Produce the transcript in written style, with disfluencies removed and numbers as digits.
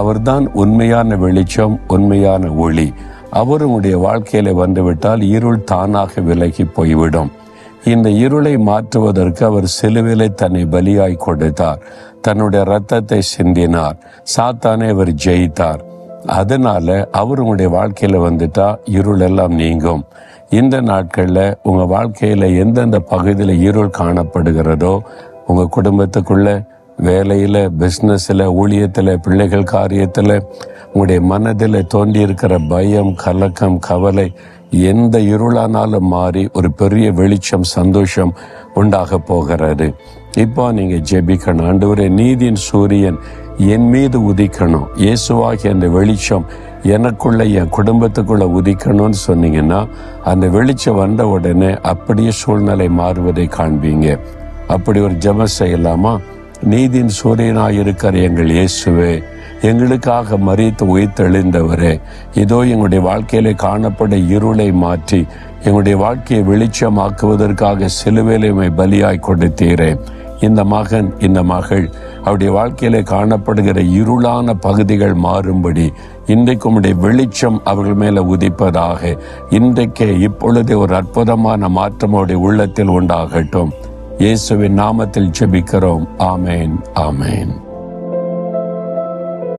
அவர்தான் உண்மையான வெளிச்சம், உண்மையான ஒளி. அவர் உங்களுடைய வாழ்க்கையில வந்துவிட்டால் இருள் தானாக விலகி போய்விடும். இந்த இருளை மாற்றுவதற்கு அவர் சிலுவிலை தன்னை பலியாய் கொடுத்தார். தன்னுடைய இரத்தத்தை சிந்தினார். சாத்தானை அவர் ஜெயித்தார். அதனால அவர் உங்களுடைய வாழ்க்கையில வந்துட்டா இருள் எல்லாம் நீங்கும். இந்த நாட்கள்ல உங்க வாழ்க்கையில எந்தெந்த பகுதியில் இருள் காணப்படுகிறதோ, உங்க குடும்பத்துக்குள்ள, வேலையில, பிஸ்னஸ்ல, ஊழியத்துல, பிள்ளைகள் காரியத்துல, உங்களுடைய மனதில் தோன்றி இருக்கிற பயம், கலக்கம், கவலை எந்த இருளானாலும் மாறி ஒரு பெரிய வெளிச்சம், சந்தோஷம் உண்டாக போகிறது. இப்போ நீங்க ஜெபிக்கணும். ஆண்டவரே, நீதியின் சூரியன் என் மீது உதிக்கணும், இயேசுவாகிய அந்த வெளிச்சம் எனக்குள்ள, என் குடும்பத்துக்குள்ள உதிக்கணும்னு சொன்னீங்கன்னா, அந்த வெளிச்சம் வந்த உடனே அப்படியே சூழ்நிலை மாறுவதை காண்பீங்க. அப்படி ஒரு ஜெபம் செய்யலாமா? நீதியின் சூரியனாய் இருக்கிற எங்கள் இயேசுவே, எங்களுக்காக மரித்து உயிர்த்தெழுந்தவரே, இதோ எங்களுடைய வாழ்க்கையில காணப்பட இருளை மாற்றி எங்களுடைய வாழ்க்கையை வெளிச்சமாக்குவதற்காக சிலுவையிலே பலியாய் கொடுத்தீரே. இந்த மகன், இந்த மகள் அவருடைய வாழ்க்கையில காணப்படுகிற இருளான பகுதிகள் மாறும்படி இன்றைக்கு உம்முடைய வெளிச்சம் அவர்கள் மேல உதிப்பதாக. இன்றைக்கே இப்பொழுதே ஒரு அற்புதமான மாற்றம் அவருடைய உள்ளத்தில் உண்டாகட்டும். இயேசுவின் நாமத்தில் ஜெபிக்கிறோம். ஆமேன், ஆமேன்.